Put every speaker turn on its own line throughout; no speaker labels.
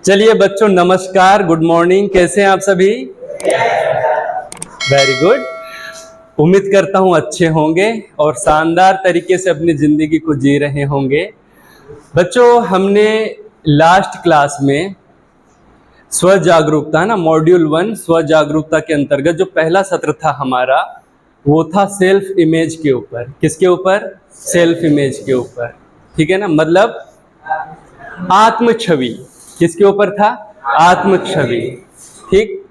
चलिए बच्चों, नमस्कार, गुड मॉर्निंग। कैसे हैं आप सभी? Very good. उम्मीद करता हूं अच्छे होंगे और शानदार तरीके से अपनी जिंदगी को जी रहे होंगे। बच्चों, हमने लास्ट क्लास में स्व जागरूकता ना मॉड्यूल 1 स्व जागरूकता के अंतर्गत जो पहला सत्र था हमारा, वो था सेल्फ इमेज के ऊपर। किसके ऊपर? सेल्फ इमेज के ऊपर। ठीक है ना, मतलब आत्म छवि। किसके ऊपर था? आत्म छवि। ठीक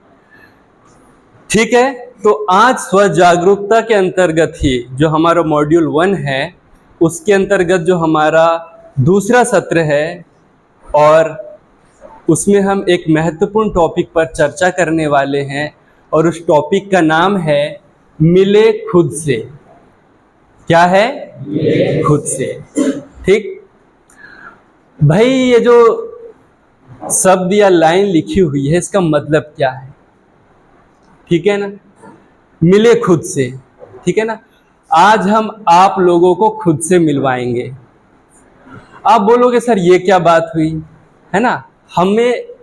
है। तो आज स्व जागरूकता के अंतर्गत ही जो हमारा मॉड्यूल 1 है, उसके अंतर्गत जो हमारा दूसरा सत्र है, और उसमें हम एक महत्वपूर्ण टॉपिक पर चर्चा करने वाले हैं, और उस टॉपिक का नाम है मिले खुद से। क्या है? मिले खुद से। ठीक भाई, ये जो शब्द या लाइन लिखी हुई है, इसका मतलब क्या है? ठीक है ना, मिले खुद से। ठीक है ना, आज हम आप लोगों को खुद से मिलवाएंगे। आप बोलोगे सर ये क्या बात हुई, है ना,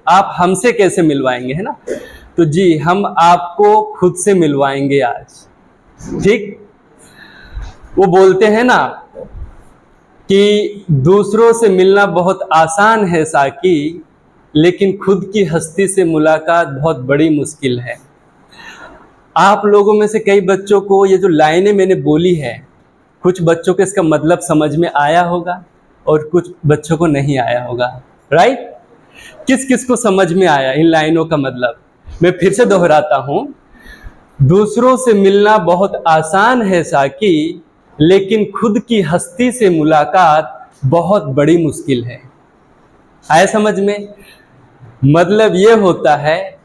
आप हमसे कैसे मिलवाएंगे, है ना? तो जी, हम आपको खुद से मिलवाएंगे आज। ठीक, वो बोलते हैं ना कि दूसरों से मिलना बहुत आसान है साकी, लेकिन खुद की हस्ती से मुलाकात बहुत बड़ी मुश्किल है। आप लोगों में से कई बच्चों को ये जो लाइनें मैंने बोली है, कुछ बच्चों को इसका मतलब समझ में आया होगा और कुछ बच्चों को नहीं आया होगा। राइट? किस किस को समझ में आया इन लाइनों का मतलब? मैं फिर से दोहराता हूं, दूसरों से मिलना बहुत आसान है साकी, लेकिन खुद की हस्ती से मुलाकात बहुत बड़ी मुश्किल है। आया समझ में? मतलब ये होता है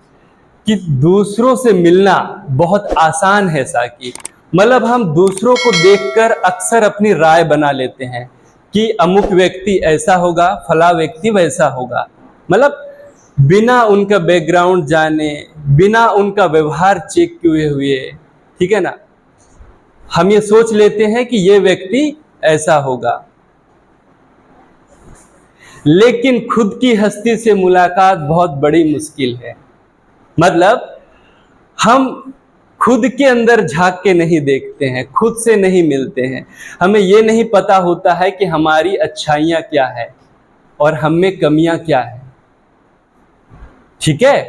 कि दूसरों से मिलना बहुत आसान है साकी, मतलब हम दूसरों को देखकर अक्सर अपनी राय बना लेते हैं कि अमुक व्यक्ति ऐसा होगा, फला व्यक्ति वैसा होगा। मतलब बिना उनका बैकग्राउंड जाने, बिना उनका व्यवहार चेक किए हुए, ठीक है ना, हम ये सोच लेते हैं कि ये व्यक्ति ऐसा होगा। लेकिन खुद की हस्ती से मुलाकात बहुत बड़ी मुश्किल है। मतलब हम खुद के अंदर झांक के नहीं देखते हैं, खुद से नहीं मिलते हैं। हमें ये नहीं पता होता है कि हमारी अच्छाइयां क्या है और हम में कमियां क्या है। ठीक है,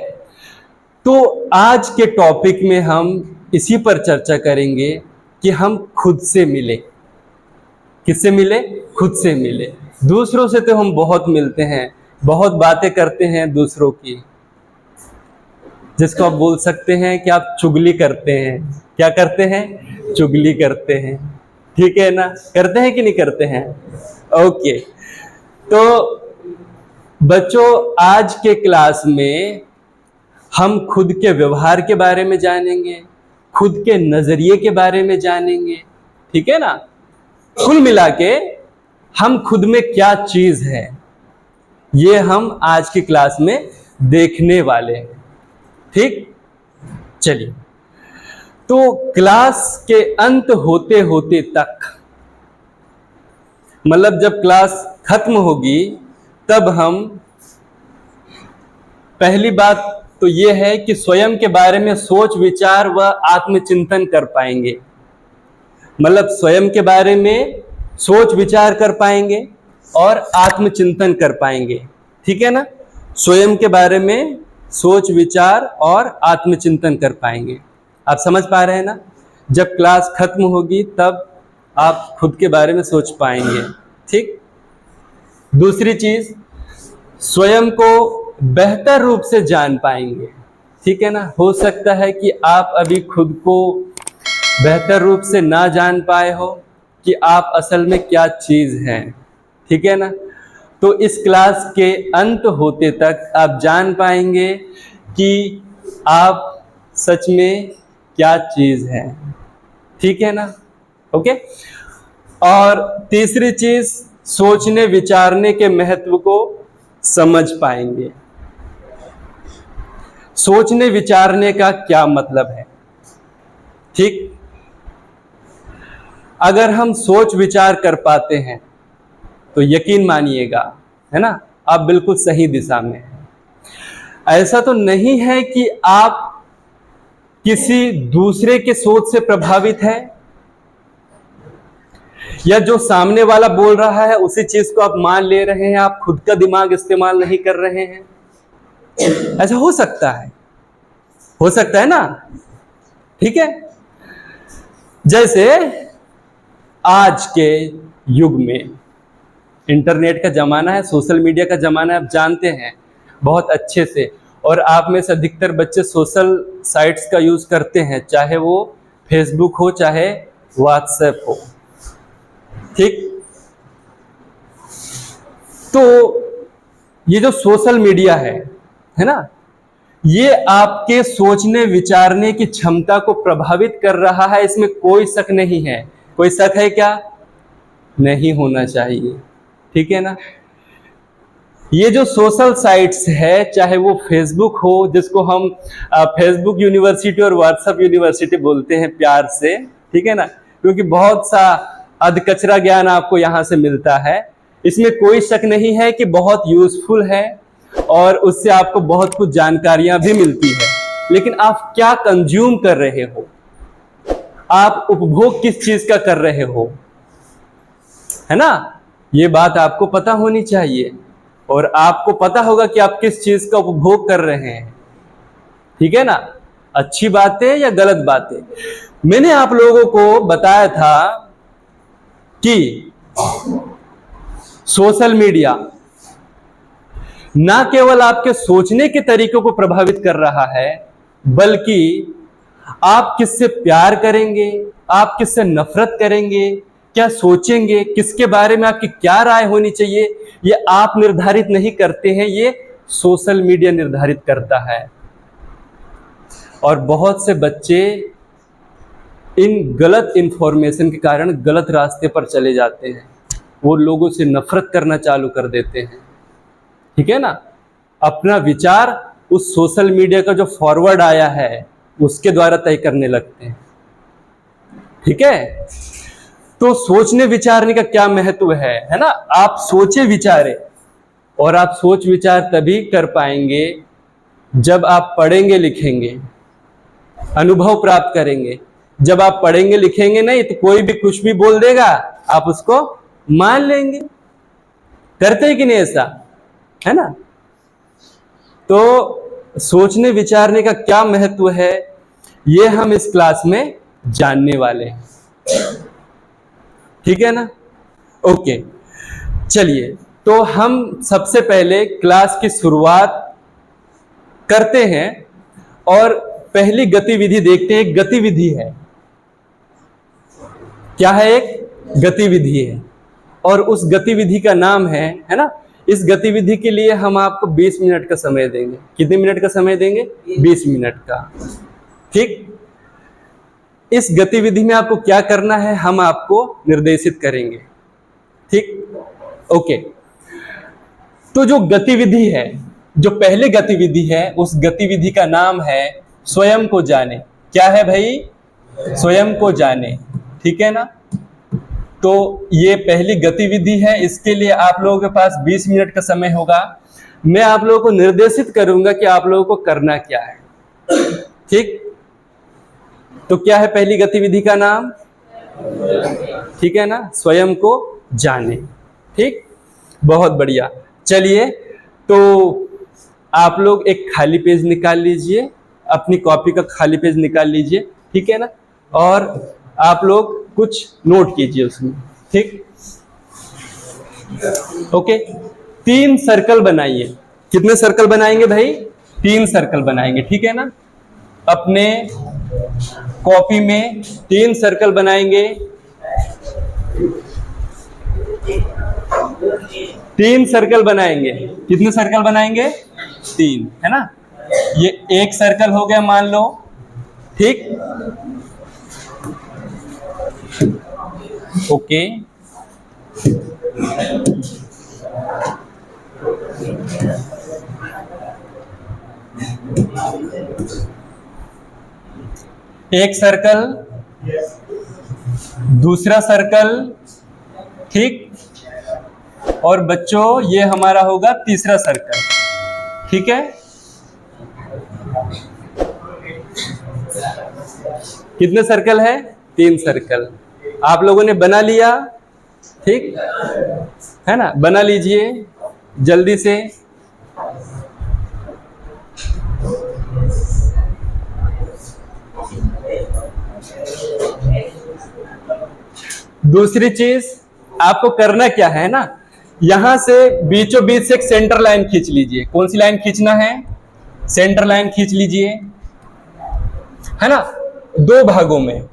तो आज के टॉपिक में हम इसी पर चर्चा करेंगे कि हम खुद से मिले। किससे मिले? खुद से मिले। दूसरों से तो हम बहुत मिलते हैं, बहुत बातें करते हैं दूसरों की, जिसको आप बोल सकते हैं कि आप चुगली करते हैं। क्या करते हैं? चुगली करते हैं। ठीक है ना, करते हैं कि नहीं करते हैं? ओके। तो बच्चों, आज के क्लास में हम खुद के व्यवहार के बारे में जानेंगे, खुद के नजरिए के बारे में जानेंगे। ठीक है ना, कुल मिला के हम खुद में क्या चीज है, ये हम आज की क्लास में देखने वाले हैं। ठीक, चलिए। तो क्लास के अंत होते होते तक, मतलब जब क्लास खत्म होगी, तब हम पहली बात तो ये है कि स्वयं के बारे में सोच विचार व आत्मचिंतन कर पाएंगे। मतलब स्वयं के बारे में सोच विचार कर पाएंगे और आत्मचिंतन कर पाएंगे। ठीक है ना, स्वयं के बारे में सोच विचार और आत्मचिंतन कर पाएंगे। आप समझ पा रहे हैं ना? जब क्लास खत्म होगी तब आप खुद के बारे में सोच पाएंगे। ठीक, दूसरी चीज, स्वयं को बेहतर रूप से जान पाएंगे। ठीक है ना, हो सकता है कि आप अभी खुद को बेहतर रूप से ना जान पाए हो कि आप असल में क्या चीज हैं। ठीक है ना, तो इस क्लास के अंत होते तक आप जान पाएंगे कि आप सच में क्या चीज है। ठीक है ना? ओके। और तीसरी चीज, सोचने विचारने के महत्व को समझ पाएंगे। सोचने विचारने का क्या मतलब है? ठीक, अगर हम सोच विचार कर पाते हैं तो यकीन मानिएगा, है ना, आप बिल्कुल सही दिशा में हैं। ऐसा तो नहीं है कि आप किसी दूसरे के सोच से प्रभावित है, या जो सामने वाला बोल रहा है उसी चीज को आप मान ले रहे हैं, आप खुद का दिमाग इस्तेमाल नहीं कर रहे हैं। ऐसा हो सकता है ना। ठीक है, जैसे आज के युग में इंटरनेट का जमाना है, सोशल मीडिया का जमाना है, आप जानते हैं बहुत अच्छे से। और आप में से अधिकतर बच्चे सोशल साइट्स का यूज करते हैं, चाहे वो फेसबुक हो चाहे व्हाट्सएप हो। ठीक, तो ये जो सोशल मीडिया है ना, ये आपके सोचने विचारने की क्षमता को प्रभावित कर रहा है, इसमें कोई शक नहीं है। कोई शक है क्या? नहीं होना चाहिए। ठीक है ना। ये जो सोशल साइट्स है, चाहे वो फेसबुक हो, जिसको हम फेसबुक यूनिवर्सिटी और व्हाट्सएप यूनिवर्सिटी बोलते हैं प्यार से, ठीक है ना, क्योंकि बहुत सा अधकचरा ज्ञान आपको यहां से मिलता है। इसमें कोई शक नहीं है कि बहुत यूजफुल है और उससे आपको बहुत कुछ जानकारियां भी मिलती है, लेकिन आप क्या कंज्यूम कर रहे हो, आप उपभोग किस चीज का कर रहे हो, है ना। ये बात आपको पता होनी चाहिए और आपको पता होगा कि आप किस चीज का उपभोग कर रहे हैं। ठीक है ना, अच्छी बातें या गलत बातें। मैंने आप लोगों को बताया था कि सोशल मीडिया ना केवल आपके सोचने के तरीकों को प्रभावित कर रहा है, बल्कि आप किससे प्यार करेंगे, आप किससे नफरत करेंगे, क्या सोचेंगे, किसके बारे में आपकी क्या राय होनी चाहिए, ये आप निर्धारित नहीं करते हैं, ये सोशल मीडिया निर्धारित करता है। और बहुत से बच्चे इन गलत इंफॉर्मेशन के कारण गलत रास्ते पर चले जाते हैं, वो लोगों से नफरत करना चालू कर देते हैं। ठीक है ना, अपना विचार उस सोशल मीडिया का जो फॉरवर्ड आया है उसके द्वारा तय करने लगते हैं। ठीक है, तो सोचने विचारने का क्या महत्व है ना। आप सोचे विचारे, और आप सोच विचार तभी कर पाएंगे जब आप पढ़ेंगे लिखेंगे, अनुभव प्राप्त करेंगे। जब आप पढ़ेंगे लिखेंगे नहीं तो कोई भी कुछ भी बोल देगा, आप उसको मान लेंगे। करते हैं कि नहीं ऐसा, है ना। तो सोचने विचारने का क्या महत्व है, ये हम इस क्लास में जानने वाले हैं। ठीक है ना, ओके। चलिए, तो हम सबसे पहले क्लास की शुरुआत करते हैं और पहली गतिविधि देखते हैं। एक गतिविधि है, क्या है? एक गतिविधि है, और उस गतिविधि का नाम है ना। इस गतिविधि के लिए हम आपको 20 मिनट का समय देंगे। कितने मिनट का समय देंगे? 20 मिनट का। ठीक, इस गतिविधि में आपको क्या करना है हम आपको निर्देशित करेंगे। ठीक, ओके। तो जो गतिविधि है, जो पहले गतिविधि है, उस गतिविधि का नाम है स्वयं को जाने। क्या है भाई? स्वयं को जाने। ठीक है ना। तो ये पहली गतिविधि है, इसके लिए आप लोगों के पास 20 मिनट का समय होगा। मैं आप लोगों को निर्देशित करूंगा कि आप लोगों को करना क्या है। ठीक, तो क्या है पहली गतिविधि का नाम? ठीक है ना, स्वयं को जाने। ठीक, बहुत बढ़िया। चलिए, तो आप लोग एक खाली पेज निकाल लीजिए, अपनी कॉपी का खाली पेज निकाल लीजिए। ठीक है ना, और आप लोग कुछ नोट कीजिए उसमें। ठीक, ओके। 3 सर्कल बनाइए। कितने सर्कल बनाएंगे भाई? 3 सर्कल बनाएंगे। ठीक है ना, अपने कॉपी में 3 सर्कल बनाएंगे। 3 सर्कल बनाएंगे। कितने सर्कल बनाएंगे? 3, है ना। ये एक सर्कल हो गया मान लो। ठीक, ओके। एक सर्कल, दूसरा सर्कल। ठीक, और बच्चों ये हमारा होगा तीसरा सर्कल। ठीक है, कितने सर्कल है? 3 सर्कल। आप लोगों ने बना लिया, ठीक है ना? बना लीजिए जल्दी से। दूसरी चीज आपको करना क्या है ना, यहां से बीचों बीच से एक सेंटर लाइन खींच लीजिए। कौन सी लाइन खींचना है? सेंटर लाइन खींच लीजिए, है ना? 2 भागों में,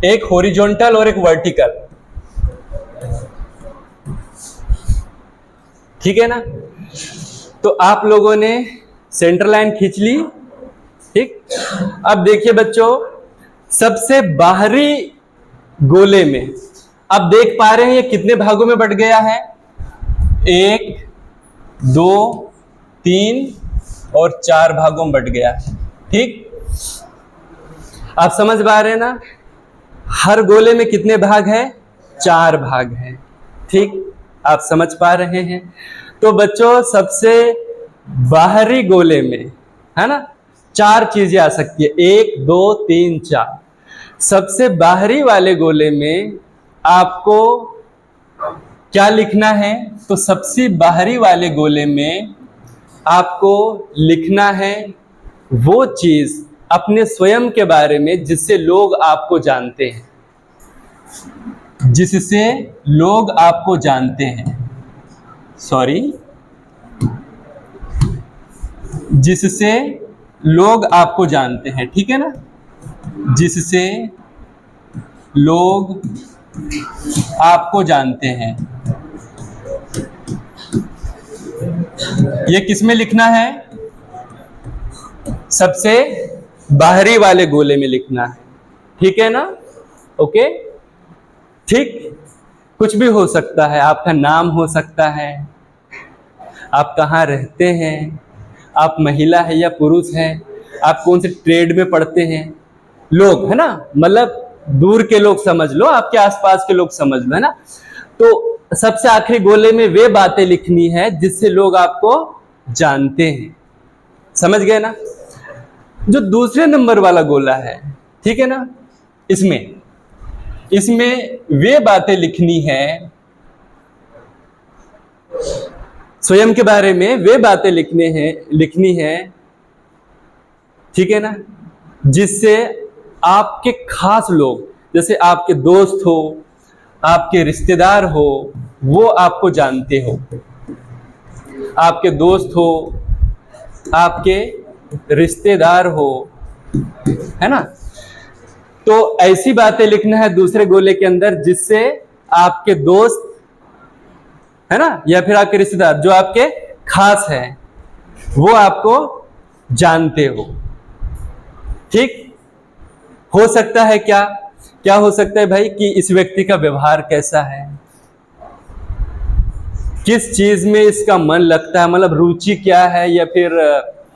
एक हॉरिजॉन्टल और एक वर्टिकल, ठीक है ना? तो आप लोगों ने सेंटर लाइन खींच ली, ठीक। अब देखिए बच्चों, सबसे बाहरी गोले में आप देख पा रहे हैं ये कितने भागों में बट गया है? 1, 2, 3 और 4 भागों में बट गया है, ठीक। आप समझ पा रहे हैं ना? हर गोले में कितने भाग है? 4 भाग हैं, ठीक। आप समझ पा रहे हैं? तो बच्चों सबसे बाहरी गोले में, है ना, 4 चीजें आ सकती है, 1, 2, 3, 4। सबसे बाहरी वाले गोले में आपको क्या लिखना है? तो सबसे बाहरी वाले गोले में आपको लिखना है वो चीज अपने स्वयं के बारे में जिससे लोग आपको जानते हैं, जिससे लोग आपको जानते हैं, सॉरी, जिससे लोग आपको जानते हैं, ठीक है ना? जिससे लोग आपको जानते हैं, ये किसमें लिखना है? सबसे बाहरी वाले गोले में लिखना है, ठीक है ना? ओके, ठीक। कुछ भी हो सकता है, आपका नाम हो सकता है, आप कहाँ रहते हैं, आप महिला है या पुरुष हैं, आप कौन से ट्रेड में पढ़ते हैं, लोग, है ना, मतलब दूर के लोग समझ लो, आपके आसपास के लोग समझ लो, है ना? तो सबसे आखिरी गोले में वे बातें लिखनी है जिससे लोग आपको जानते हैं, समझ गए ना? जो दूसरे नंबर वाला गोला है, ठीक है ना, इसमें वे बातें लिखनी है स्वयं के बारे में, वे बातें लिखनी है, ठीक है ना, जिससे आपके खास लोग, जैसे आपके दोस्त हो, आपके रिश्तेदार हो, वो आपको जानते हो। आपके दोस्त हो, आपके रिश्तेदार हो, है ना? तो ऐसी बातें लिखना है दूसरे गोले के अंदर जिससे आपके दोस्त, है ना, या फिर आपके रिश्तेदार जो आपके खास हैं, वो आपको जानते हो, ठीक। हो सकता है क्या हो सकता है भाई कि इस व्यक्ति का व्यवहार कैसा है, किस चीज में इसका मन लगता है, मतलब रुचि क्या है या फिर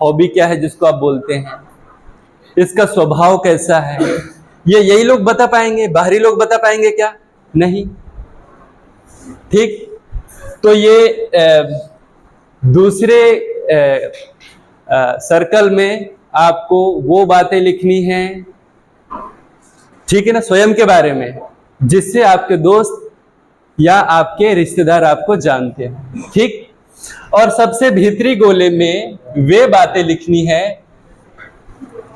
हॉबी क्या है जिसको आप बोलते हैं, इसका स्वभाव कैसा है, ये यही लोग बता पाएंगे, बाहरी लोग बता पाएंगे क्या? नहीं, ठीक। तो ये दूसरे सर्कल में आपको वो बातें लिखनी है, ठीक है ना, स्वयं के बारे में जिससे आपके दोस्त या आपके रिश्तेदार आपको जानते हैं, ठीक। और सबसे भीतरी गोले में वे बातें लिखनी है,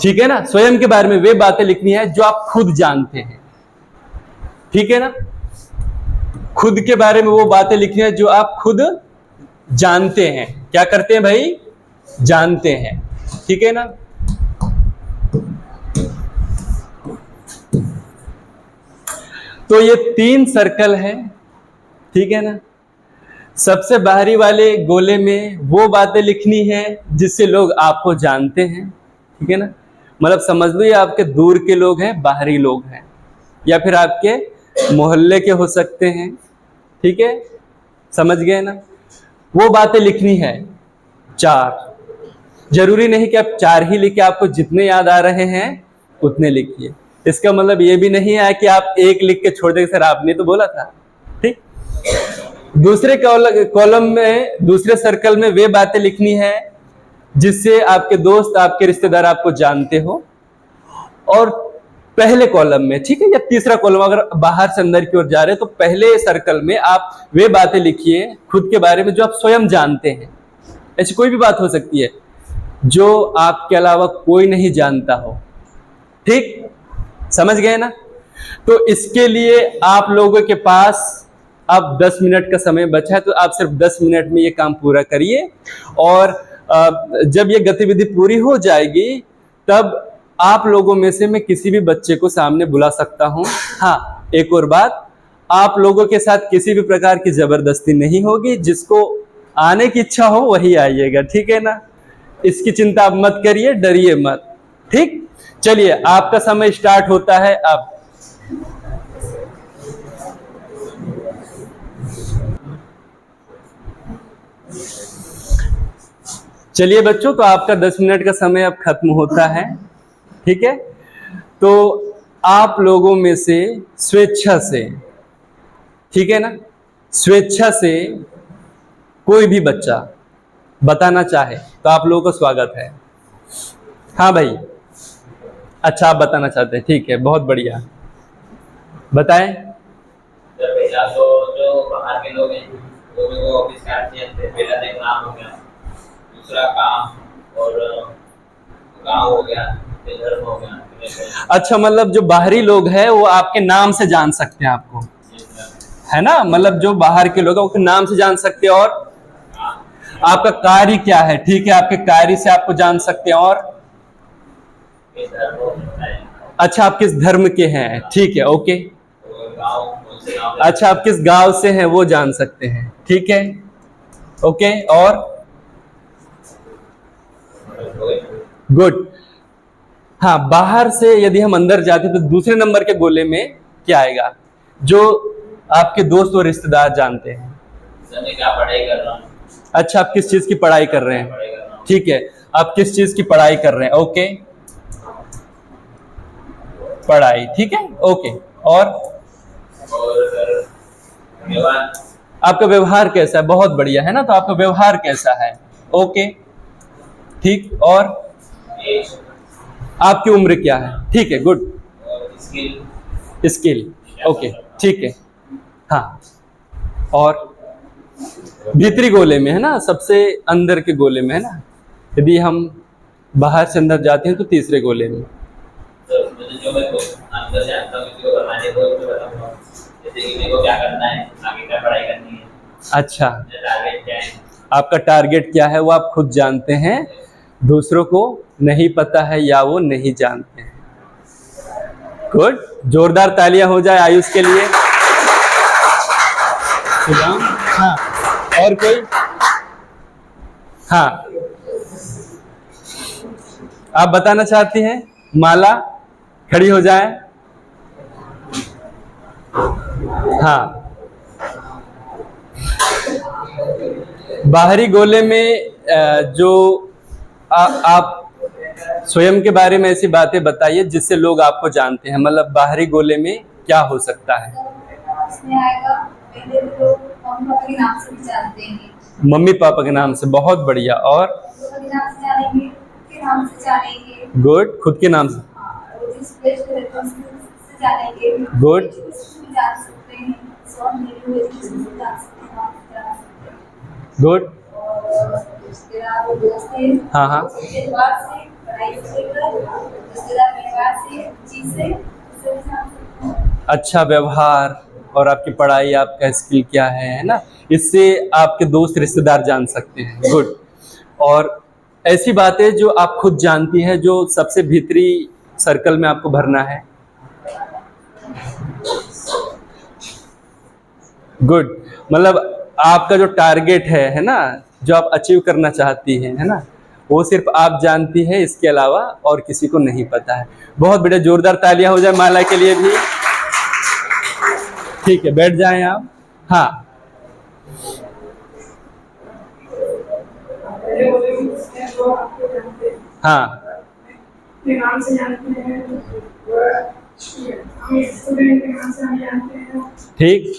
ठीक है ना, स्वयं के बारे में वे बातें लिखनी है जो आप खुद जानते हैं, ठीक है ना, खुद के बारे में वो बातें लिखनी है जो आप खुद जानते हैं। क्या करते हैं भाई? जानते हैं, ठीक है ना। तो ये 3 सर्कल है, ठीक है ना। सबसे बाहरी वाले गोले में वो बातें लिखनी है जिससे लोग आपको जानते हैं, ठीक है ना, मतलब समझ लो ये आपके दूर के लोग हैं, बाहरी लोग हैं, या फिर आपके मोहल्ले के हो सकते हैं, ठीक है, समझ गए ना। वो बातें लिखनी है 4, जरूरी नहीं कि आप 4 ही लिखे, आपको जितने याद आ रहे हैं उतने लिखिए। इसका मतलब ये भी नहीं है कि आप 1 लिख के छोड़ देंगे, सर आपने तो बोला था, ठीक। दूसरे कॉलम में, दूसरे सर्कल में वे बातें लिखनी है जिससे आपके दोस्त, आपके रिश्तेदार आपको जानते हो। और पहले कॉलम में, ठीक है, या तीसरा कॉलम, अगर बाहर से अंदर की ओर जा रहे हैं तो पहले सर्कल में आप वे बातें लिखिए खुद के बारे में जो आप स्वयं जानते हैं। ऐसी कोई भी बात हो सकती है जो आपके अलावा कोई नहीं जानता हो। ठीक, समझ गए ना? तो इसके लिए आप लोगों के पास अब 10 मिनट का समय बचा है, तो आप सिर्फ 10 मिनट में ये काम पूरा करिए, और जब ये गतिविधि पूरी हो जाएगी तब आप लोगों में से मैं किसी भी बच्चे को सामने बुला सकता हूं। हाँ, एक और बात, आप लोगों के साथ किसी भी प्रकार की जबरदस्ती नहीं होगी, जिसको आने की इच्छा हो वही आइएगा, ठीक है ना? इसकी चिंता आप मत करिए, डरिए मत। ठीक, चलिए आपका समय स्टार्ट होता है अब। चलिए बच्चों, तो आपका 10 मिनट का समय अब खत्म होता है, ठीक है? तो आप लोगों में से स्वेच्छा से, ठीक है ना, स्वेच्छा से कोई भी बच्चा बताना चाहे तो आप लोगों का स्वागत है। हाँ भाई, अच्छा आप बताना चाहते हैं, ठीक है, बहुत बढ़िया, बताएं।
पहला तो जो बाहर के लोग हैं वो मेरे को ऑफिस का पहला तो नाम हो गया, दूसरा काम और गांव हो गया, धर्म हो गया।
अच्छा, मतलब जो बाहरी लोग हैं वो आपके नाम से जान सकते हैं आपको, है ना? मतलब जो बाहर के लोग हैं वो नाम से जान सकते हैं, और आपका कार्य क्या है, ठीक है, आपके कार्य से आपको जान सकते हैं, और अच्छा आप किस धर्म के हैं, ठीक है, ओके। अच्छा आप किस गांव से हैं वो जान सकते हैं, ठीक है, ओके, और गुड। हाँ, बाहर से यदि हम अंदर जाते तो दूसरे नंबर के गोले में क्या आएगा? जो आपके दोस्त और रिश्तेदार जानते हैं।
क्या पढ़ाई कर रहा हूं।
अच्छा, आप किस चीज की पढ़ाई कर रहे हैं, ठीक है, आप किस चीज की पढ़ाई कर रहे हैं, ओके, पढ़ाई, ठीक है, ओके, और आपका व्यवहार कैसा है? बहुत बढ़िया, है ना? तो आपका व्यवहार कैसा है, ओके, ठीक, और आपकी उम्र क्या है, ठीक है, गुड, स्किल, ओके, ठीक है, हाँ, और भीतरी गोले में, है ना, सबसे अंदर के गोले में, है ना? यदि हम बाहर से अंदर जाते हैं तो तीसरे गोले में।
जो मैं अंदर से आता हूं किसी को बनाने को बताऊंगा, जैसे कि मेरे को क्या करना है, आगे क्या पढ़ाई करनी है।
अच्छा,
टारगेट क्या है,
आपका टारगेट क्या है वो आप खुद जानते हैं, दूसरों को नहीं पता है या वो नहीं जानते हैं। गुड, जोरदार तालियां हो जाए आयुष के लिए। हाँ, और कोई? हाँ, आप बताना चाहती हैं? माला खड़ी हो जाए। हाँ, बाहरी गोले में जो आप स्वयं के बारे में ऐसी बातें बताइए जिससे लोग आपको जानते हैं। मतलब बाहरी गोले में क्या हो सकता है?
इसमें आएगा पहले तो मम्मी पापा के नाम से भी जानते हैं।
मम्मी पापा के नाम से, बहुत बढ़िया, और
पापा के नाम से जानेंगे, खुद के नाम से जानेंगे।
गुड, खुद के नाम से,
और जिस प्लेस पे रहते हैं उससे जानेंगे।
गुड,
एजुकेशन जान सकते हैं, सॉफ्ट मेरी एजुकेशन से जान सकते हैं, नाम से जान सकते हैं।
गुड,
और उसके बाद दोस्त हैं,
हाँ हाँ,
परिवार से, पढ़ाई से लेकर रिश्तेदार, परिवार से, चीज से, उससे भी जान सकते हैं।
अच्छा, व्यवहार और आपकी पढ़ाई, आपका स्किल क्या है ना, इससे आपके दोस्त रिश्तेदार जान सकते हैं। गुड, और ऐसी बातें जो आप खुद जानती हैं जो सबसे भीतरी सर्कल में आपको भरना है। गुड, मतलब आपका जो टारगेट है ना, जो आप अचीव करना चाहती हैं, है ना, वो सिर्फ आप जानती है, इसके अलावा और किसी को नहीं पता है। बहुत बढ़िया, जोरदार तालियां हो जाए माला के लिए भी। ठीक है, बैठ जाएं आप। हाँ, हाँ,
नाम से जानते हैं, हम स्टूडेंट के नाम से हम जानते हैं,
ठीक,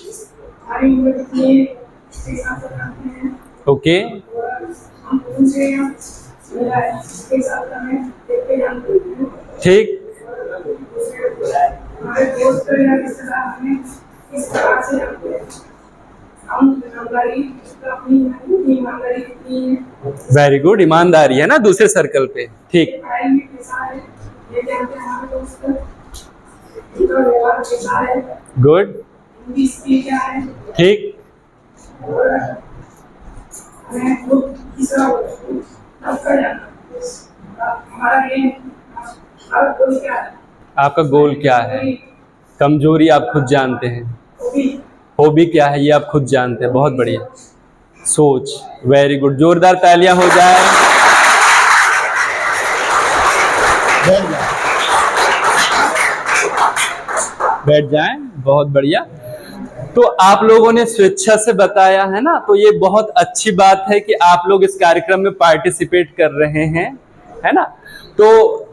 हमारी उम्र कितनी है इसके हिसाब से जानते हैं,
ओके,
हम कौन से हैं इसके हिसाब से हमें देख के जानते हैं,
ठीक,
हमारे दोस्त या रिश्तेदार हमें इस तरह से हम ईमानदारी अपनी ईमानदारी कितनी है,
वेरी गुड, ईमानदारी है ना दूसरे सर्कल पे, ठीक।
पढ़ाई में कैसा है, ये जानते हैं हमारे दोस्त, उनका व्यवहार कैसा है,
गुड,
हिंदी स्किल क्या है,
ठीक।
और हमें खुद तीसरा कर जाना हमारा गेम, हमारा गोल क्या है,
आपका गोल क्या है, कमजोरी आप खुद जानते हैं, हॉबी क्या है ये आप खुद जानते हैं, बहुत बढ़िया। सोच, वेरी गुड, जोरदार तालियां हो जाए। बैठ जाएं, बहुत बढ़िया। तो आप लोगों ने स्वेच्छा से बताया है ना, तो ये बहुत अच्छी बात है कि आप लोग इस कार्यक्रम में पार्टिसिपेट कर रहे हैं, है ना। तो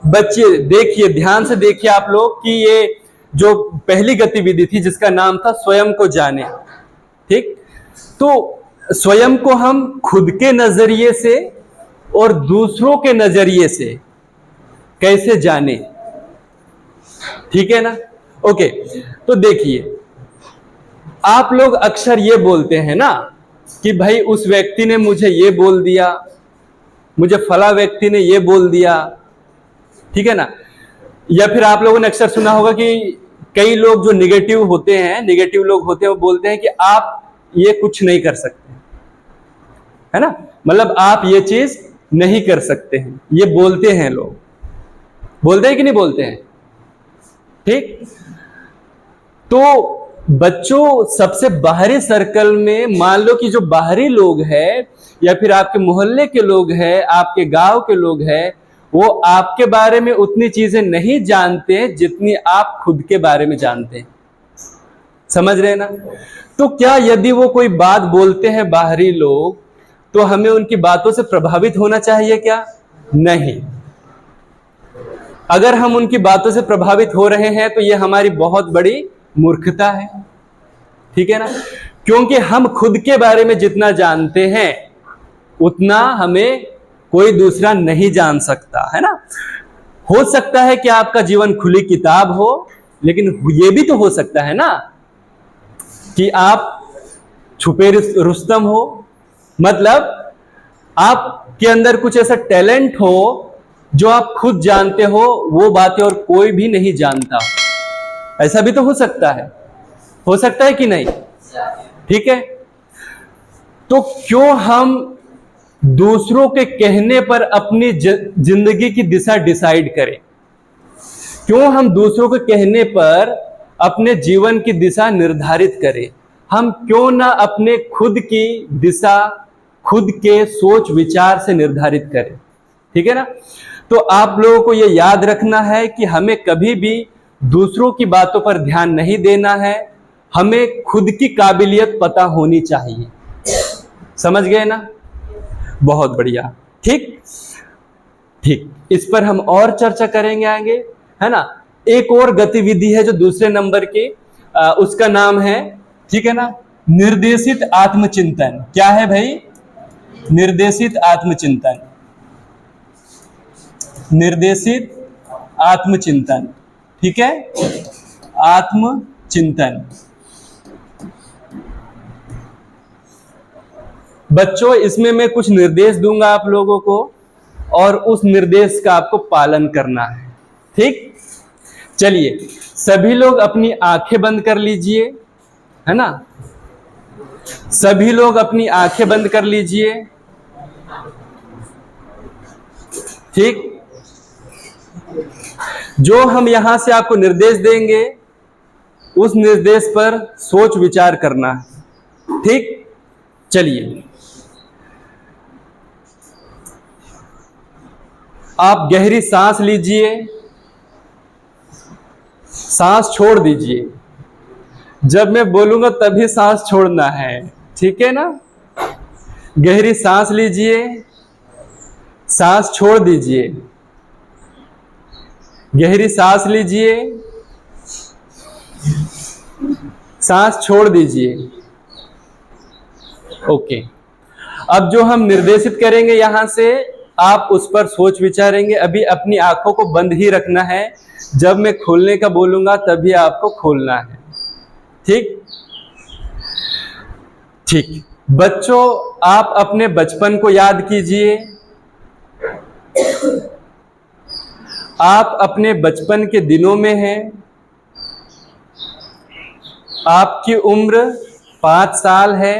बच्चे देखिए, ध्यान से देखिए आप लोग कि ये जो पहली गतिविधि थी जिसका नाम था स्वयं को जाने, ठीक। तो स्वयं को हम खुद के नजरिए से और दूसरों के नजरिए से कैसे जाने, ठीक है ना। ओके, तो देखिए आप लोग अक्सर ये बोलते हैं ना कि भाई उस व्यक्ति ने मुझे ये बोल दिया, मुझे फला व्यक्ति ने ये बोल दिया, ठीक है ना। या फिर आप लोगों ने अक्सर सुना होगा कि कई लोग जो निगेटिव होते हैं, निगेटिव लोग होते हैं, वो बोलते हैं कि आप ये कुछ नहीं कर सकते, है ना, मतलब आप ये चीज नहीं कर सकते हैं, ये बोलते हैं लोग, बोलते हैं कि नहीं बोलते हैं, ठीक। तो बच्चों सबसे बाहरी सर्कल में मान लो कि जो बाहरी लोग हैं या फिर आपके मोहल्ले के लोग हैं, आपके गांव के लोग हैं, वो आपके बारे में उतनी चीजें नहीं जानते जितनी आप खुद के बारे में जानते हैं, समझ रहे हैं ना। तो क्या यदि वो कोई बात बोलते हैं बाहरी लोग, तो हमें उनकी बातों से प्रभावित होना चाहिए क्या? नहीं। अगर हम उनकी बातों से प्रभावित हो रहे हैं तो ये हमारी बहुत बड़ी मूर्खता है, ठीक है ना, क्योंकि हम खुद के बारे में जितना जानते हैं उतना हमें कोई दूसरा नहीं जान सकता, है ना। हो सकता है कि आपका जीवन खुली किताब हो, लेकिन ये भी तो हो सकता है ना कि आप छुपे रुस्तम हो, मतलब आपके अंदर कुछ ऐसा टैलेंट हो जो आप खुद जानते हो, वो बातें और कोई भी नहीं जानता। ऐसा भी तो हो सकता है कि नहीं, ठीक है। तो क्यों हम दूसरों के कहने पर अपनी जिंदगी की दिशा डिसाइड करें? क्यों हम दूसरों के कहने पर अपने जीवन की दिशा निर्धारित करें? हम क्यों ना अपने खुद की दिशा खुद के सोच विचार से निर्धारित करें, ठीक है ना। तो आप लोगों को यह याद रखना है कि हमें कभी भी दूसरों की बातों पर ध्यान नहीं देना है, हमें खुद की काबिलियत पता होनी चाहिए, समझ गए ना। बहुत बढ़िया, ठीक ठीक, इस पर हम और चर्चा करेंगे आगे, है ना। एक और गतिविधि है जो दूसरे नंबर की, उसका नाम है, ठीक है ना, निर्देशित आत्मचिंतन। क्या है भाई? निर्देशित आत्मचिंतन। निर्देशित आत्मचिंतन, ठीक है, आत्मचिंतन। बच्चों इसमें मैं कुछ निर्देश दूंगा आप लोगों को और उस निर्देश का आपको पालन करना है, ठीक। चलिए सभी लोग अपनी आंखें बंद कर लीजिए, है ना, सभी लोग अपनी आंखें बंद कर लीजिए, ठीक। जो हम यहां से आपको निर्देश देंगे उस निर्देश पर सोच विचार करना है, ठीक। चलिए आप गहरी सांस लीजिए, सांस छोड़ दीजिए, जब मैं बोलूंगा तभी सांस छोड़ना है, ठीक है ना। गहरी सांस लीजिए, सांस छोड़ दीजिए, गहरी सांस लीजिए, सांस छोड़ दीजिए, ओके। अब जो हम निर्देशित करेंगे यहां से, आप उस पर सोच विचारेंगे। अभी अपनी आंखों को बंद ही रखना है, जब मैं खोलने का बोलूंगा तभी आपको खोलना है। ठीक ठीक। बच्चों, आप अपने बचपन को याद कीजिए। आप अपने बचपन के दिनों में हैं। आपकी उम्र 5 साल है।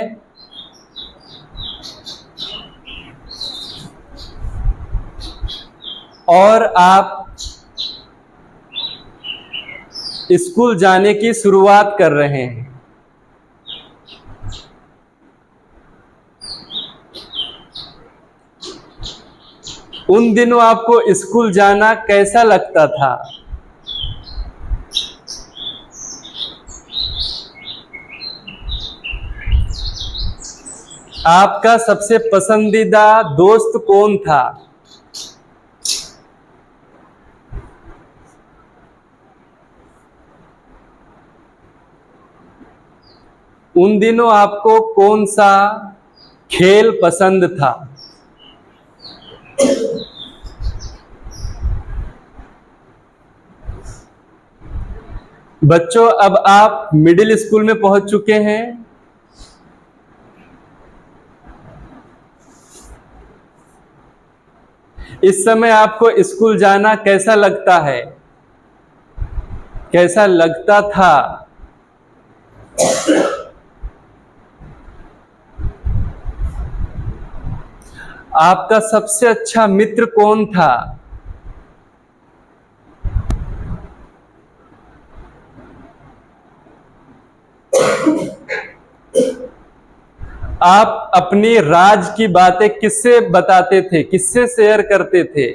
और आप स्कूल जाने की शुरुआत कर रहे हैं। उन दिनों आपको स्कूल जाना कैसा लगता था? आपका सबसे पसंदीदा दोस्त कौन था? उन दिनों आपको कौन सा खेल पसंद था? बच्चों, अब आप मिडिल स्कूल में पहुंच चुके हैं। इस समय आपको स्कूल जाना कैसा लगता है? कैसा लगता था? आपका सबसे अच्छा मित्र कौन था? आप अपनी राज की बातें किससे बताते थे, किससे शेयर करते थे?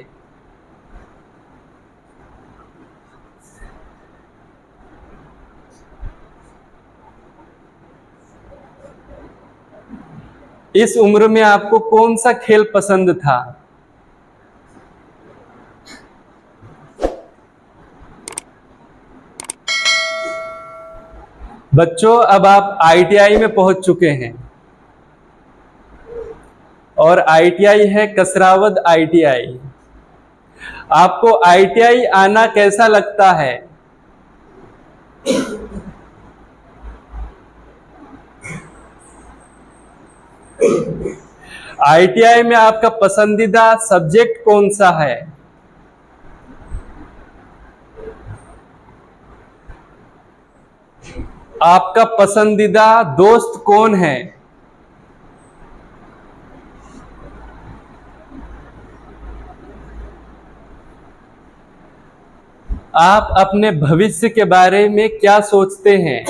इस उम्र में आपको कौन सा खेल पसंद था? बच्चों, अब आप ITI में पहुंच चुके हैं और ITI है कसरावद ITI। आपको ITI आना कैसा लगता है? ITI में आपका पसंदीदा सब्जेक्ट कौन सा है? आपका पसंदीदा दोस्त कौन है? आप अपने भविष्य के बारे में क्या सोचते हैं?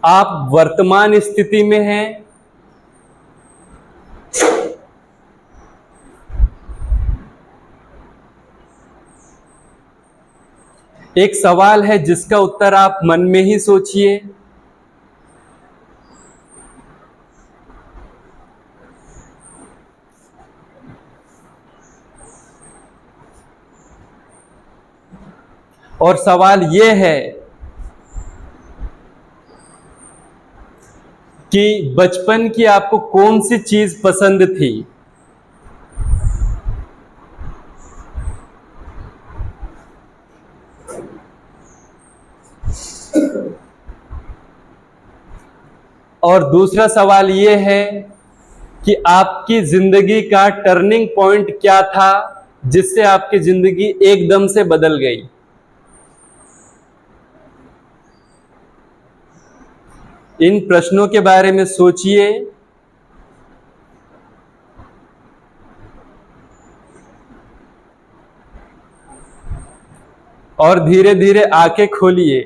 आप वर्तमान स्थिति में हैं। एक सवाल है जिसका उत्तर आप मन में ही सोचिए। और सवाल यह है कि बचपन की आपको कौन सी चीज पसंद थी? और दूसरा सवाल यह है कि आपकी जिंदगी का टर्निंग पॉइंट क्या था जिससे आपकी जिंदगी एकदम से बदल गई? इन प्रश्नों के बारे में सोचिए और धीरे धीरे आंखें खोलिए।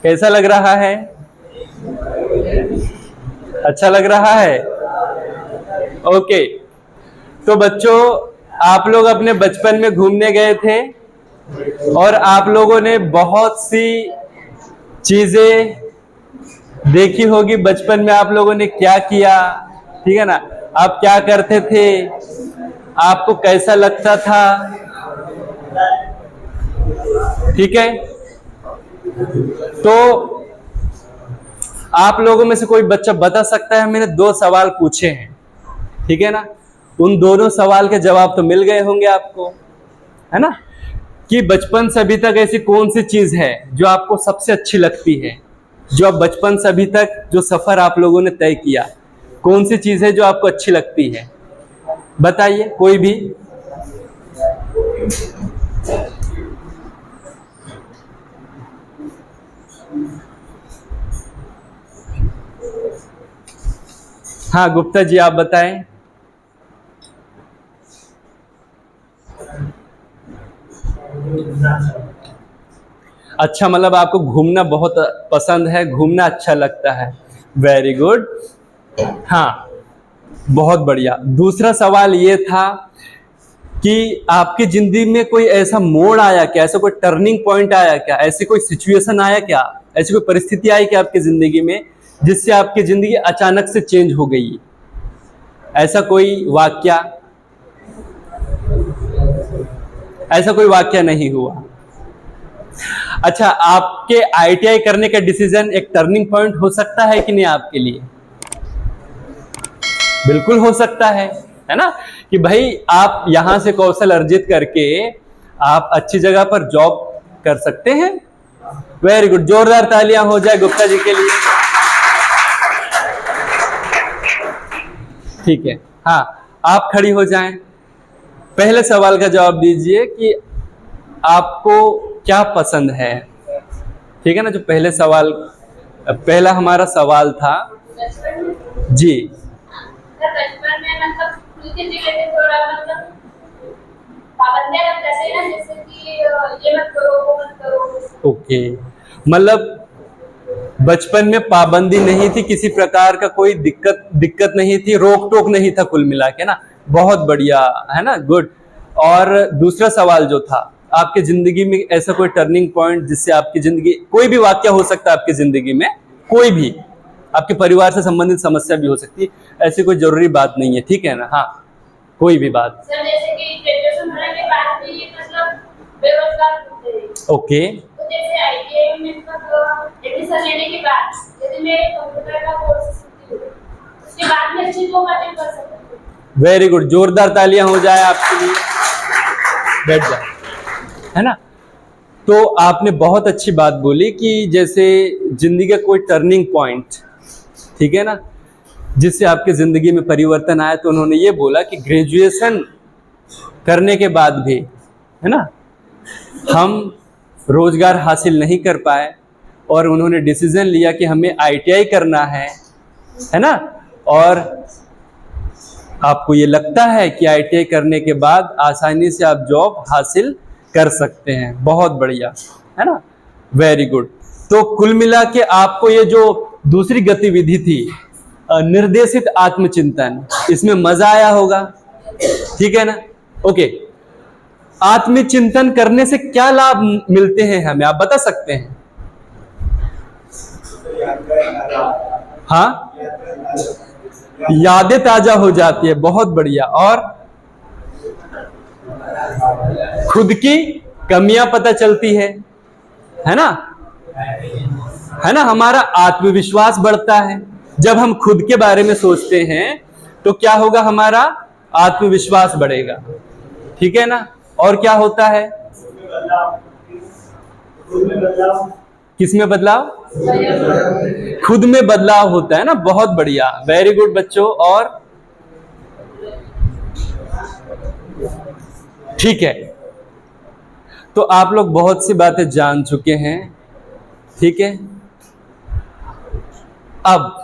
कैसा लग रहा है? अच्छा लग रहा है? ओके। तो बच्चों, आप लोग अपने बचपन में घूमने गए थे और आप लोगों ने बहुत सी चीजें देखी होगी बचपन में आप लोगों ने क्या किया, ठीक है ना, आप क्या करते थे, आपको कैसा लगता था, ठीक है। तो आप लोगों में से कोई बच्चा बता सकता है, मैंने 2 सवाल पूछे हैं, ठीक है ना, उन दोनों सवाल के जवाब तो मिल गए होंगे आपको, है ना, कि बचपन से अभी तक ऐसी कौन सी चीज है जो आपको सबसे अच्छी लगती है, जो आप बचपन से अभी तक जो सफर आप लोगों ने तय किया, कौन सी चीज है जो आपको अच्छी लगती है, बताइए कोई भी। हाँ गुप्ता जी आप बताएं। अच्छा, मतलब आपको घूमना बहुत पसंद है, घूमना अच्छा लगता है, वेरी गुड। हाँ बहुत बढ़िया। दूसरा सवाल ये था कि आपकी जिंदगी में कोई ऐसा मोड़ आया क्या, ऐसा कोई टर्निंग पॉइंट आया क्या, ऐसी कोई सिचुएशन आया क्या, ऐसी कोई परिस्थिति आई क्या आपकी जिंदगी में जिससे आपकी जिंदगी अचानक से चेंज हो गई, ऐसा कोई वाकया? ऐसा कोई वाकया नहीं हुआ। अच्छा, आपके आईटीआई करने का डिसीजन एक टर्निंग पॉइंट हो सकता है कि नहीं आपके लिए? बिल्कुल हो सकता है ना, कि भाई आप यहां से कौशल अर्जित करके आप अच्छी जगह पर जॉब कर सकते हैं। वेरी गुड, जोरदार तालियां हो जाए गुप्ता जी के लिए। ठीक है, हाँ आप खड़ी हो जाएं, पहले सवाल का जवाब दीजिए कि आपको क्या पसंद है, ठीक है ना, जो पहले सवाल, पहला हमारा सवाल था जी।
बचपन में मतलब स्कूल के रिलेटेड थोड़ा मतलब पाबंदियां लगते हैं ना, जैसे कि ये मत करो वो मत करो।
ओके, मतलब बचपन में पाबंदी नहीं थी, किसी प्रकार का कोई दिक्कत नहीं थी, रोक टोक नहीं था कुल मिला के ना, बहुत बढ़िया है ना, गुड। और दूसरा सवाल जो था, आपके जिंदगी में ऐसा कोई टर्निंग पॉइंट जिससे आपकी जिंदगी, कोई भी वाकया हो सकता है आपकी जिंदगी में, कोई भी आपके परिवार से संबंधित समस्या भी हो सकती है, ऐसी कोई जरूरी बात नहीं है, ठीक है ना, हाँ कोई भी बात।
सर जैसे कि ग्रेजुएशन होने के बाद भी मतलब बेरोजगार होते हैं,
ओके,
तो जैसे आईटीआई में मतलब एडमिशन लेने के बाद यदि मैं कंप्यूटर का कोर्स सीखती हूँ, उसके बाद में अच्छी जॉब अटेंड कर सकती हूँ।
वेरी गुड, जोरदार तालियां हो जाए आपके लिए, बैठ जाए, है ना। तो आपने बहुत अच्छी बात बोली कि जैसे जिंदगी का कोई टर्निंग पॉइंट, ठीक है ना, जिससे आपके जिंदगी में परिवर्तन आया, तो उन्होंने ये बोला कि ग्रेजुएशन करने के बाद भी, है ना, हम रोजगार हासिल नहीं कर पाए और उन्होंने डिसीजन लिया कि हमें आईटीआई करना है ना, और आपको ये लगता है कि आईटीआई करने के बाद आसानी से आप जॉब हासिल कर सकते हैं, बहुत बढ़िया, है ना, वेरी गुड। तो कुल मिला के आपको ये जो दूसरी गतिविधि थी, निर्देशित आत्मचिंतन, इसमें मजा आया होगा, ठीक है ना, ओके। आत्मचिंतन करने से क्या लाभ मिलते हैं हमें, आप बता सकते हैं? हाँ, यादें ताजा हो जाती है, बहुत बढ़िया, और खुद की कमियां पता चलती है ना, है ना, हमारा आत्मविश्वास बढ़ता है। जब हम खुद के बारे में सोचते हैं तो क्या होगा, हमारा आत्मविश्वास बढ़ेगा, ठीक है ना। और क्या होता है, किस में बदलाव? खुद में बदलाव होता है ना, बहुत बढ़िया, वेरी गुड बच्चों। और ठीक है, तो आप लोग बहुत सी बातें जान चुके हैं, ठीक है। अब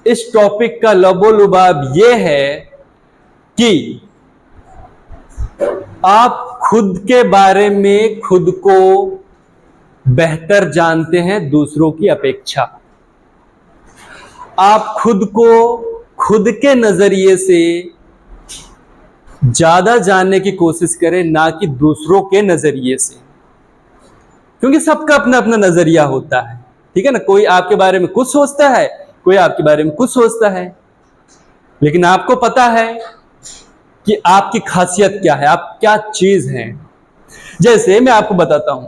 इस टॉपिक का लबोलुबाब ये है कि आप खुद के बारे में खुद को बेहतर जानते हैं दूसरों की अपेक्षा। आप खुद को खुद के नजरिए से ज्यादा जानने की कोशिश करें, ना कि दूसरों के नजरिए से, क्योंकि सबका अपना अपना नजरिया होता है, ठीक है ना, कोई आपके बारे में कुछ सोचता है, कोई आपके बारे में कुछ सोचता है, लेकिन आपको पता है कि आपकी खासियत क्या है, आप क्या चीज हैं। जैसे मैं आपको बताता हूं,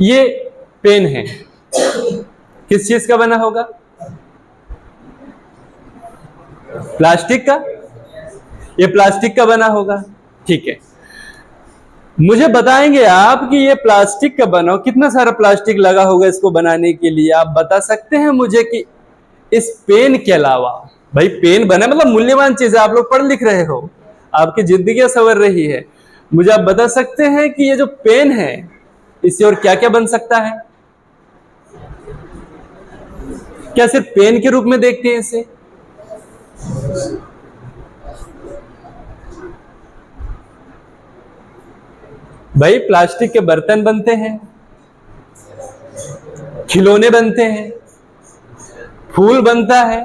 ये पेन है, किस चीज का बना होगा? प्लास्टिक का। ये प्लास्टिक का बना होगा, ठीक है। मुझे बताएंगे आप कि ये प्लास्टिक का बना हो, कितना सारा प्लास्टिक लगा होगा इसको बनाने के लिए? आप बता सकते हैं मुझे कि इस पेन के अलावा, भाई पेन बना मतलब मूल्यवान चीज है, आप लोग पढ़ लिख रहे हो, आपकी जिंदगी संवर रही है, मुझे आप बता सकते हैं कि ये जो पेन है इससे और क्या क्या बन सकता है? क्या सिर्फ पेन के रूप में देखते हैं इसे? भाई प्लास्टिक के बर्तन बनते हैं, खिलौने बनते हैं, फूल बनता है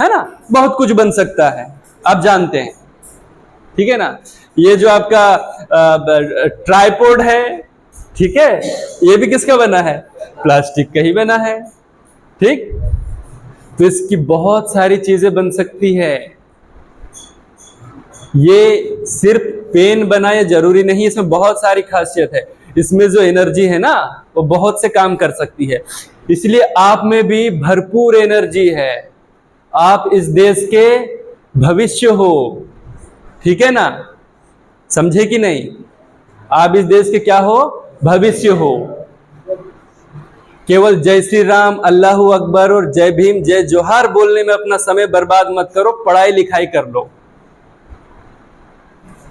ना, बहुत कुछ बन सकता है, आप जानते हैं, ठीक है ना। ये जो आपका ट्राइपॉड है, ठीक है, ये भी किसका बना है? प्लास्टिक का ही बना है, ठीक। तो इसकी बहुत सारी चीजें बन सकती है। ये सिर्फ पेन बना ये जरूरी नहीं, इसमें बहुत सारी खासियत है। इसमें जो एनर्जी है ना वो बहुत से काम कर सकती है, इसलिए आप में भी भरपूर एनर्जी है। आप इस देश के भविष्य हो, ठीक है ना, समझे कि नहीं? आप इस देश के क्या हो? भविष्य हो। केवल जय श्री राम, अल्लाहू अकबर और जय भीम, जय जोहार बोलने में अपना समय बर्बाद मत करो, पढ़ाई लिखाई कर लो,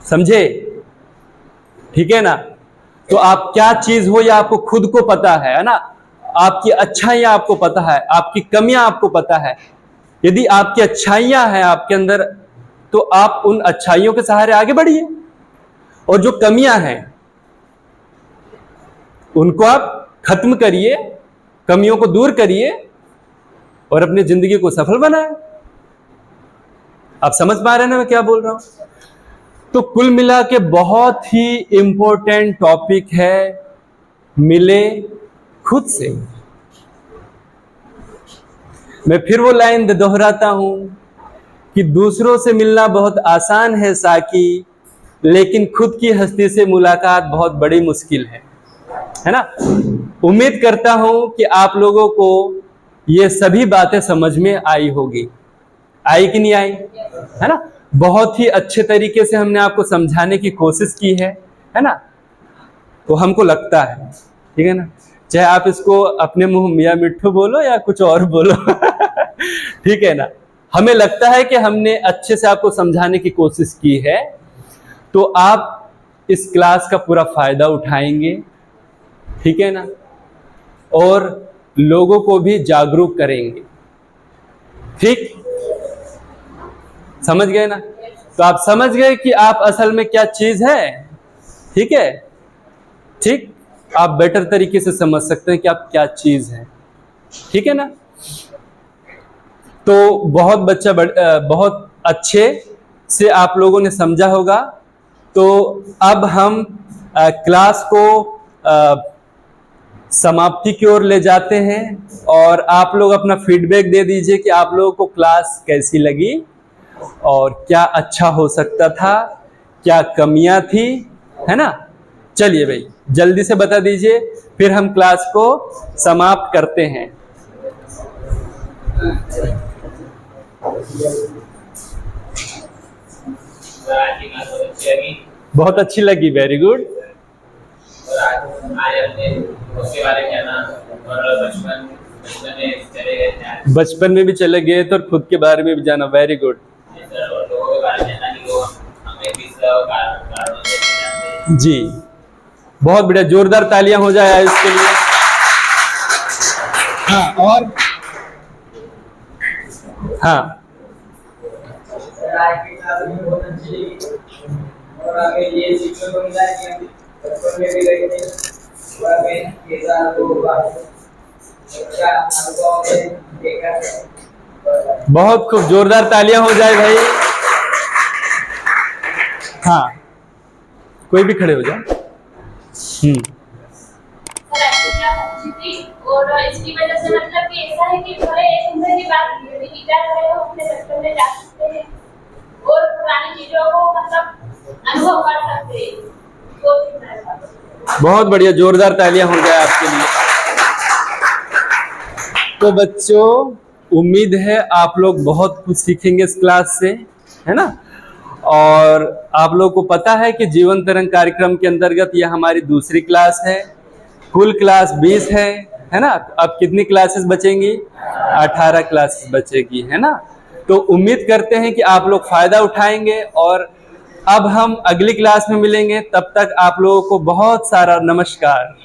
समझे? ठीक है ना। तो आप क्या चीज हो ये आपको खुद को पता है ना। आपकी अच्छाइयां आपको पता है, आपकी कमियां आपको पता है। यदि आपकी अच्छाइयां हैं आपके अंदर तो आप उन अच्छाइयों के सहारे आगे बढ़िए, और जो कमियां हैं उनको आप खत्म करिए, कमियों को दूर करिए और अपनी जिंदगी को सफल बनाए। आप समझ पा रहे हैं ना मैं क्या बोल रहा हूं? तो कुल मिला के बहुत ही इंपॉर्टेंट टॉपिक है, मिले खुद से। मैं फिर वो लाइन दोहराता हूं कि दूसरों से मिलना बहुत आसान है साकी, लेकिन खुद की हस्ती से मुलाकात बहुत बड़ी मुश्किल है ना। उम्मीद करता हूं कि आप लोगों को ये सभी बातें समझ में आई होगी। आई कि नहीं आई? है ना। बहुत ही अच्छे तरीके से हमने आपको समझाने की कोशिश की है ना। तो हमको लगता है, ठीक है ना, चाहे आप इसको अपने मुंह मियां मिट्ठू बोलो या कुछ और बोलो ठीक है ना, हमें लगता है कि हमने अच्छे से आपको समझाने की कोशिश की है। तो आप इस क्लास का पूरा फायदा उठाएंगे, ठीक है ना, और लोगों को भी जागरूक करेंगे। ठीक, समझ गए ना? तो आप समझ गए कि आप असल में क्या चीज है, ठीक है। ठीक, आप बेटर तरीके से समझ सकते हैं कि आप क्या चीज है, ठीक है ना। तो बहुत अच्छे से आप लोगों ने समझा होगा। तो अब हम क्लास को समाप्ति की ओर ले जाते हैं, और आप लोग अपना फीडबैक दे दीजिए कि आप लोगों को क्लास कैसी लगी और क्या अच्छा हो सकता था, क्या कमियां थी, है ना। चलिए भाई जल्दी से बता दीजिए, फिर हम क्लास को समाप्त करते हैं। बहुत अच्छी लगी, वेरी गुड। बचपन में भी चले गए तो खुद के बारे में भी जाना, वेरी गुड जी। बहुत बढ़िया, जोरदार तालियां हो जाए इसके लिए। हाँ, और हाँ
और आगे ये सीखने को मिला कि हम बचपन में भी गए थे और हमें कैसा होगा, क्या अनुभव है देखा।
बहुत खूब, जोरदार तालियां हो जाए भाई। हाँ, कोई भी खड़े हो जाए।
सर एक्चुअली क्लास अच्छी थी और इसकी वजह से मतलब कि ऐसा है कि भले एक उम्र की बात नहीं है, लेकिन क्या करें हम अपने बचपन में जा सकते हैं और पुरानी चीजों को मतलब अनुभव कर सकते हैं। तो मेरे पास
बहुत बढ़िया, जोरदार तालियां हो जाए आपके लिए। तो बच्चों, उम्मीद है आप लोग बहुत कुछ सीखेंगे इस क्लास से, है ना। और आप लोग को पता है कि जीवन तरंग कार्यक्रम के अंतर्गत यह हमारी दूसरी क्लास है। कुल क्लास 20 है ना। अब कितनी क्लासेस बचेंगी? 18 क्लासेस बचेगी, है ना। तो उम्मीद करते हैं कि आप लोग फायदा उठाएंगे और अब हम अगली क्लास में मिलेंगे। तब तक आप लोगों को बहुत सारा नमस्कार।